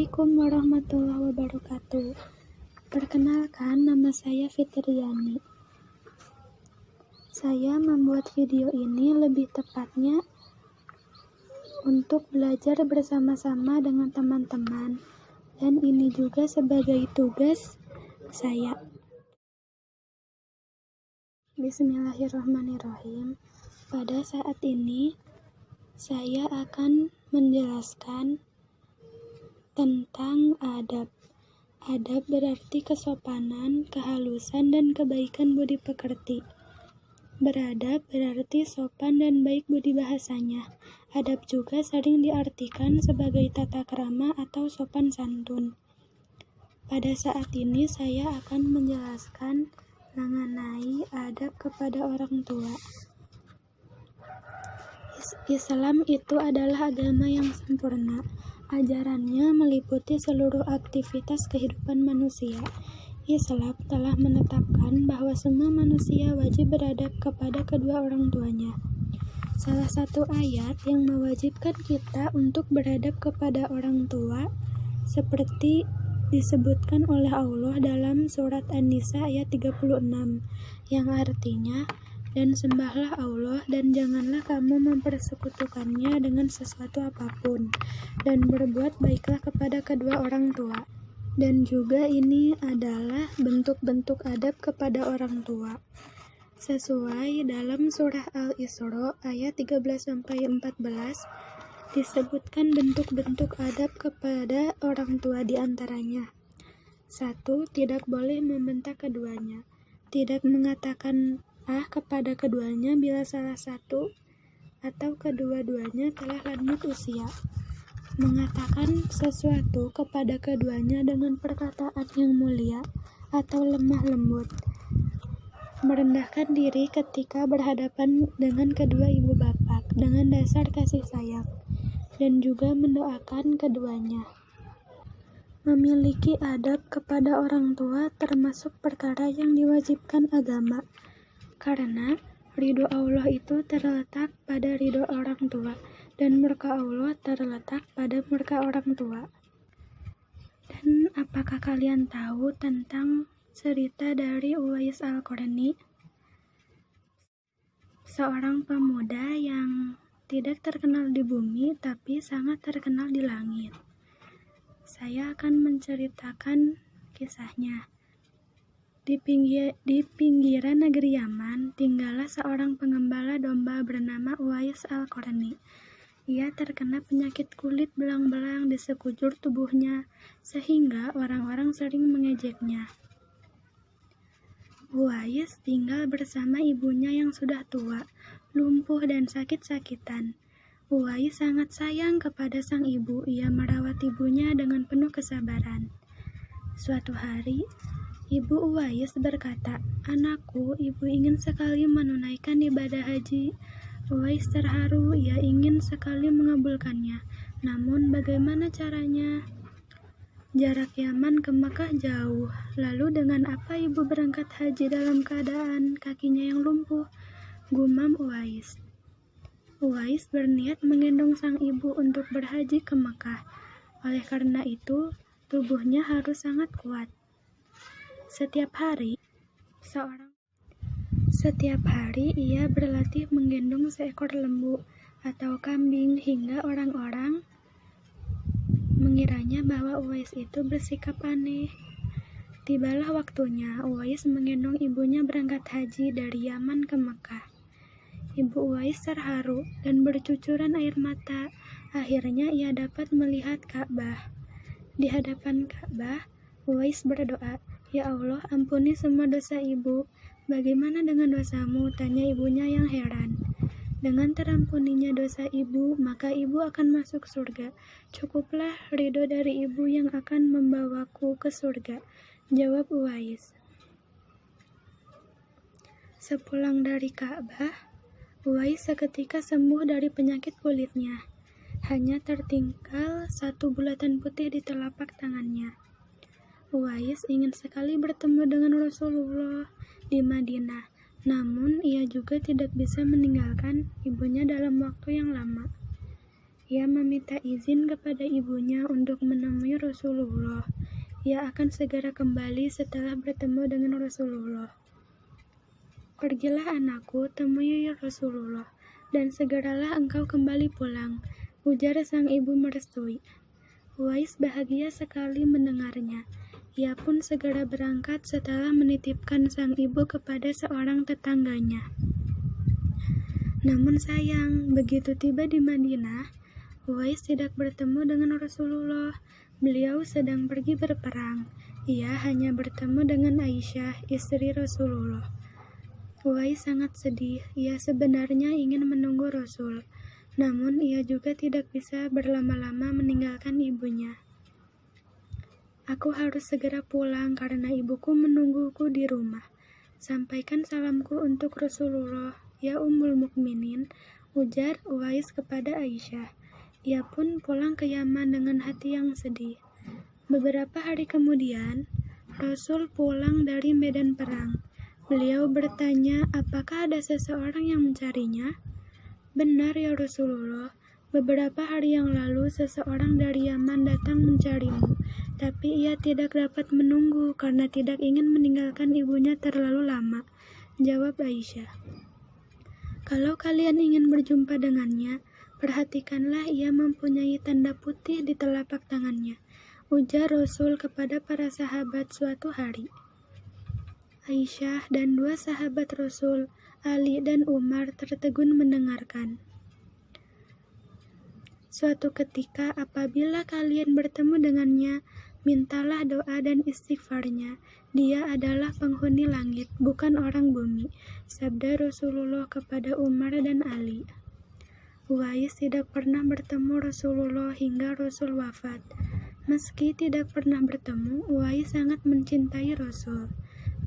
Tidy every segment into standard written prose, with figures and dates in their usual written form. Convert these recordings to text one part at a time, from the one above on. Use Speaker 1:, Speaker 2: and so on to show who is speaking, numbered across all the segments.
Speaker 1: Assalamualaikum warahmatullahi wabarakatuh. Perkenalkan, nama saya Fitriani. Saya membuat video ini lebih tepatnya untuk belajar bersama-sama dengan teman-teman, dan ini juga sebagai tugas saya. Bismillahirrahmanirrahim. Pada saat ini saya akan menjelaskan tentang adab. Adab berarti kesopanan, kehalusan, dan kebaikan budi pekerti. Beradab berarti sopan dan baik budi bahasanya. Adab juga sering diartikan sebagai tata krama atau sopan santun. Pada saat ini saya akan menjelaskan mengenai adab kepada orang tua. Islam itu adalah agama yang sempurna. Ajarannya meliputi seluruh aktivitas kehidupan manusia. Islam telah menetapkan bahwa semua manusia wajib beradab kepada kedua orang tuanya. Salah satu ayat yang mewajibkan kita untuk beradab kepada orang tua seperti disebutkan oleh Allah dalam surat An-Nisa ayat 36, yang artinya, dan sembahlah Allah dan janganlah kamu mempersekutukannya dengan sesuatu apapun, dan berbuat baiklah kepada kedua orang tua. Dan juga ini adalah bentuk-bentuk adab kepada orang tua. Sesuai dalam surah Al-Isra ayat 13-14 disebutkan bentuk-bentuk adab kepada orang tua diantaranya. 1. Tidak boleh membentak keduanya. Tidak mengatakan kepada keduanya bila salah satu atau kedua-duanya telah lanjut usia. Mengatakan sesuatu kepada keduanya dengan perkataan yang mulia atau lemah lembut. Merendahkan diri ketika berhadapan dengan kedua ibu bapak dengan dasar kasih sayang, dan juga mendoakan keduanya. Memiliki adab kepada orang tua termasuk perkara yang diwajibkan agama, karena ridho Allah itu terletak pada ridho orang tua, dan murka Allah terletak pada murka orang tua. Dan apakah kalian tahu tentang cerita dari Uwais Al-Qarni? Seorang pemuda yang tidak terkenal di bumi, tapi sangat terkenal di langit. Saya akan menceritakan kisahnya. Di pinggiran negeri Yaman, tinggallah seorang pengembala domba bernama Uwais Al-Qarni. Ia terkena penyakit kulit belang-belang di sekujur tubuhnya, sehingga orang-orang sering mengejeknya. Uwais tinggal bersama ibunya yang sudah tua, lumpuh dan sakit-sakitan. Uwais sangat sayang kepada sang ibu. Ia merawat ibunya dengan penuh kesabaran. Suatu hari, Ibu Uwais berkata, "Anakku, ibu ingin sekali menunaikan ibadah haji." Uwais terharu, ia ingin sekali mengabulkannya. Namun bagaimana caranya? Jarak Yaman ke Mekah jauh. Lalu dengan apa ibu berangkat haji dalam keadaan kakinya yang lumpuh? Gumam Uwais. Uwais berniat menggendong sang ibu untuk berhaji ke Mekah. Oleh karena itu, tubuhnya harus sangat kuat. Setiap hari ia berlatih menggendong seekor lembu atau kambing hingga orang-orang mengiranya bahwa Uwais itu bersikap aneh. Tibalah waktunya Uwais menggendong ibunya berangkat haji dari Yaman ke Mekah. Ibu Uwais terharu dan bercucuran air mata. Akhirnya ia dapat melihat Ka'bah. Di hadapan Ka'bah, Uwais berdoa, "Ya Allah, ampuni semua dosa ibu." "Bagaimana dengan dosamu?" tanya ibunya yang heran. "Dengan terampuninya dosa ibu, maka ibu akan masuk surga. Cukuplah ridho dari ibu yang akan membawaku ke surga," jawab Uwais. Sepulang dari Ka'bah, Uwais seketika sembuh dari penyakit kulitnya. Hanya tertinggal 1 bulatan putih di telapak tangannya. Uwais ingin sekali bertemu dengan Rasulullah di Madinah, namun ia juga tidak bisa meninggalkan ibunya dalam waktu yang lama. Ia meminta izin kepada ibunya untuk menemui menemui Rasulullah. Ia akan segera kembali setelah bertemu dengan Rasulullah. Pergilah anakku, temui Rasulullah, dan segeralah engkau kembali pulang, ujar sang ibu merestui. Uwais bahagia sekali mendengarnya. Ia pun segera berangkat setelah menitipkan sang ibu kepada seorang tetangganya. Namun sayang, begitu tiba di Madinah, Uwais tidak bertemu dengan Rasulullah. Beliau sedang pergi berperang. Ia hanya bertemu dengan Aisyah, istri Rasulullah. Uwais sangat sedih. Ia sebenarnya ingin menunggu Rasul, namun ia juga tidak bisa berlama-lama meninggalkan ibunya. Aku harus segera pulang karena ibuku menungguku di rumah. Sampaikan salamku untuk Rasulullah, ya Ummul Mukminin, ujar Uwais kepada Aisyah. Ia pun pulang ke Yaman dengan hati yang sedih. Beberapa hari kemudian, Rasul pulang dari medan perang. Beliau bertanya, apakah ada seseorang yang mencarinya? Benar ya Rasulullah, beberapa hari yang lalu seseorang dari Yaman datang mencarimu, tapi ia tidak dapat menunggu karena tidak ingin meninggalkan ibunya terlalu lama, jawab Aisyah. Kalau kalian ingin berjumpa dengannya, perhatikanlah ia mempunyai tanda putih di telapak tangannya, ujar Rasul kepada para sahabat suatu hari. Aisyah dan dua sahabat Rasul, Ali dan Umar, tertegun mendengarkan. Suatu ketika apabila kalian bertemu dengannya, mintalah doa dan istighfarnya. Dia adalah penghuni langit, bukan orang bumi, sabda Rasulullah kepada Umar dan Ali. Uwais tidak pernah bertemu Rasulullah hingga Rasul wafat. Meski tidak pernah bertemu, Uwais sangat mencintai Rasul.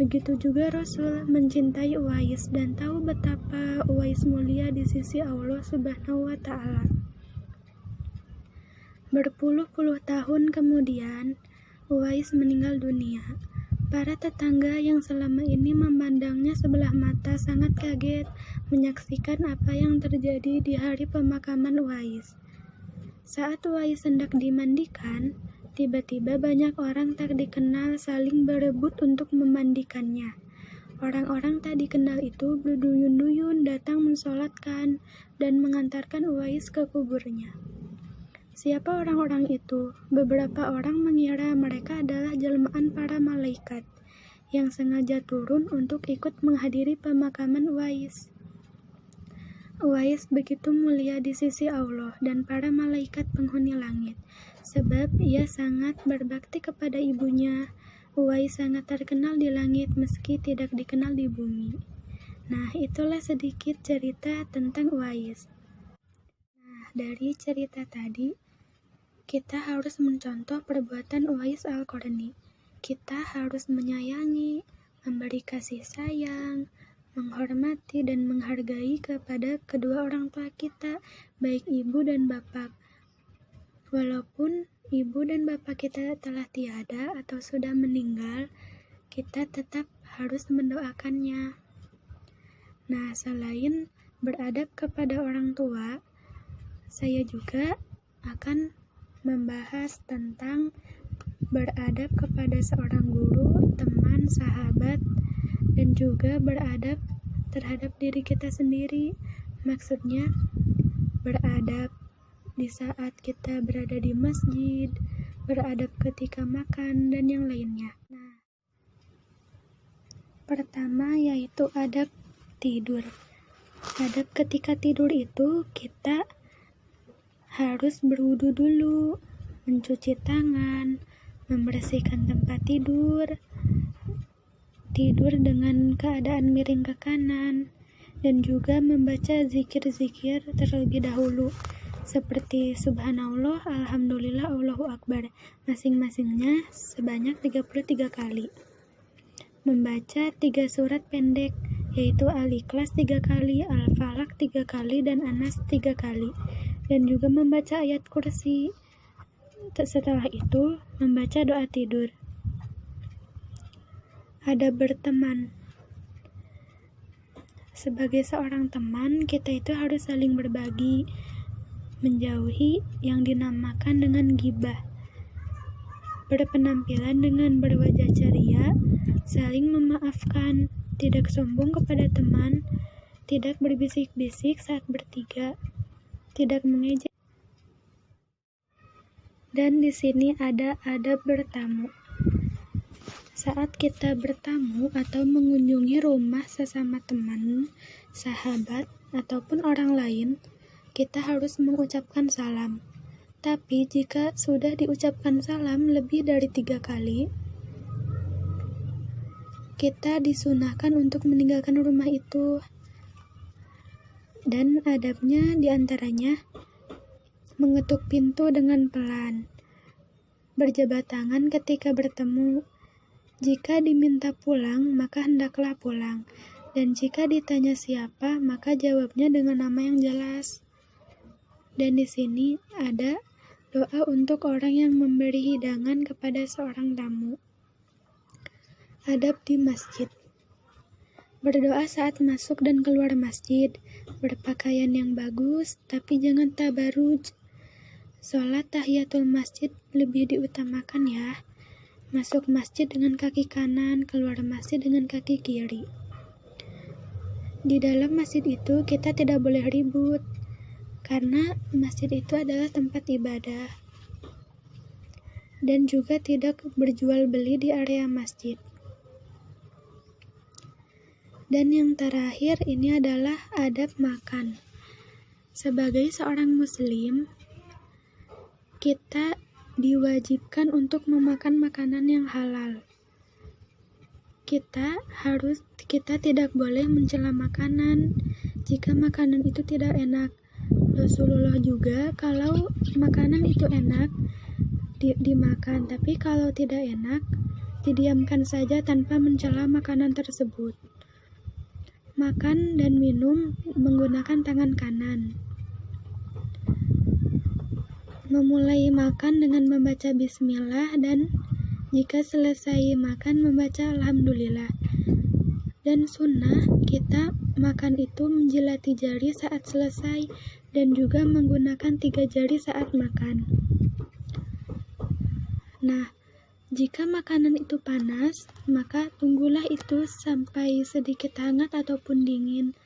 Speaker 1: Begitu juga Rasul mencintai Uwais dan tahu betapa Uwais mulia di sisi Allah Subhanahu wa Ta'ala. Berpuluh-puluh tahun kemudian, Uwais meninggal dunia. Para tetangga yang selama ini memandangnya sebelah mata sangat kaget menyaksikan apa yang terjadi di hari pemakaman Uwais. Saat Uwais hendak dimandikan, tiba-tiba banyak orang tak dikenal saling berebut untuk memandikannya. Orang-orang tak dikenal itu berduyun-duyun datang mensolatkan dan mengantarkan Uwais ke kuburnya. Siapa orang-orang itu? Beberapa orang mengira mereka adalah jelmaan para malaikat yang sengaja turun untuk ikut menghadiri pemakaman Uwais. Uwais begitu mulia di sisi Allah dan para malaikat penghuni langit, sebab ia sangat berbakti kepada ibunya. Uwais sangat terkenal di langit meski tidak dikenal di bumi. Nah, itulah sedikit cerita tentang Uwais. Nah, dari cerita tadi, kita harus mencontoh perbuatan Uwais Al-Qarni. Kita harus menyayangi, memberi kasih sayang, menghormati dan menghargai kepada kedua orang tua kita, baik ibu dan bapak. Walaupun ibu dan bapak kita telah tiada atau sudah meninggal, kita tetap harus mendoakannya. Nah, selain beradab kepada orang tua, saya juga akan membahas tentang beradab kepada seorang guru, teman, sahabat, dan juga beradab terhadap diri kita sendiri. Maksudnya beradab di saat kita berada di masjid, beradab ketika makan, dan yang lainnya. Nah, pertama yaitu adab tidur. Adab ketika tidur itu kita harus berwudu dulu, mencuci tangan, membersihkan tempat tidur, tidur dengan keadaan miring ke kanan, dan juga membaca zikir-zikir terlebih dahulu seperti Subhanallah, Alhamdulillah, Allahu Akbar, masing-masingnya sebanyak 33 kali. Membaca 3 surat pendek, yaitu Al-Ikhlas 3 kali, Al-Falaq 3 kali, dan An-Nas 3 kali, dan juga membaca ayat kursi. Setelah itu, membaca doa tidur. Ada berteman. Sebagai seorang teman, kita itu harus saling berbagi, menjauhi yang dinamakan dengan ghibah. berpenampilan dengan berwajah ceria, saling memaafkan, tidak sombong kepada teman, tidak berbisik-bisik saat bertiga, tidak mengejek. Dan di sini ada adab bertamu. Saat kita bertamu atau mengunjungi rumah sesama teman, sahabat, ataupun orang lain, kita harus mengucapkan salam. Tapi jika sudah diucapkan salam lebih dari 3 kali, kita disunahkan untuk meninggalkan rumah itu. Dan adabnya diantaranya mengetuk pintu dengan pelan, berjabat tangan ketika bertemu. Jika diminta pulang, maka hendaklah pulang. Dan jika ditanya siapa, maka jawabnya dengan nama yang jelas. Dan di sini ada doa untuk orang yang memberi hidangan kepada seorang tamu. Adab di masjid. Berdoa saat masuk dan keluar masjid, berpakaian yang bagus, tapi jangan tabaruj. Sholat tahiyatul masjid lebih diutamakan ya. Masuk masjid dengan kaki kanan, keluar masjid dengan kaki kiri. Di dalam masjid itu kita tidak boleh ribut, karena masjid itu adalah tempat ibadah. Dan juga tidak berjual beli di area masjid. Dan yang terakhir ini adalah adab makan. Sebagai seorang muslim, kita diwajibkan untuk memakan makanan yang halal. Kita tidak boleh mencela makanan jika makanan itu tidak enak. Rasulullah juga kalau makanan itu enak dimakan, tapi kalau tidak enak didiamkan saja tanpa mencela makanan tersebut. Makan dan minum menggunakan tangan kanan. Memulai makan dengan membaca bismillah, dan jika selesai makan membaca alhamdulillah. Dan sunnah kita makan itu menjilati jari saat selesai dan juga menggunakan 3 jari saat makan. Nah, jika makanan itu panas, maka tunggulah itu sampai sedikit hangat ataupun dingin,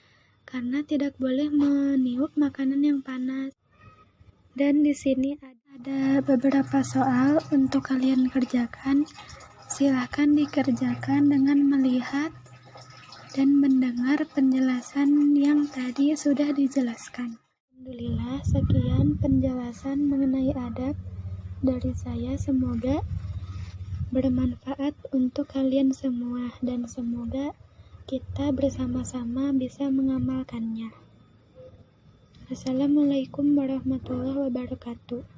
Speaker 1: karena tidak boleh meniup makanan yang panas. Dan di sini ada beberapa soal untuk kalian kerjakan. Silahkan dikerjakan dengan melihat dan mendengar penjelasan yang tadi sudah dijelaskan. Alhamdulillah, sekian penjelasan mengenai adab dari saya. Semoga bermanfaat untuk kalian semua dan semoga kita bersama-sama bisa mengamalkannya. Assalamualaikum warahmatullahi wabarakatuh.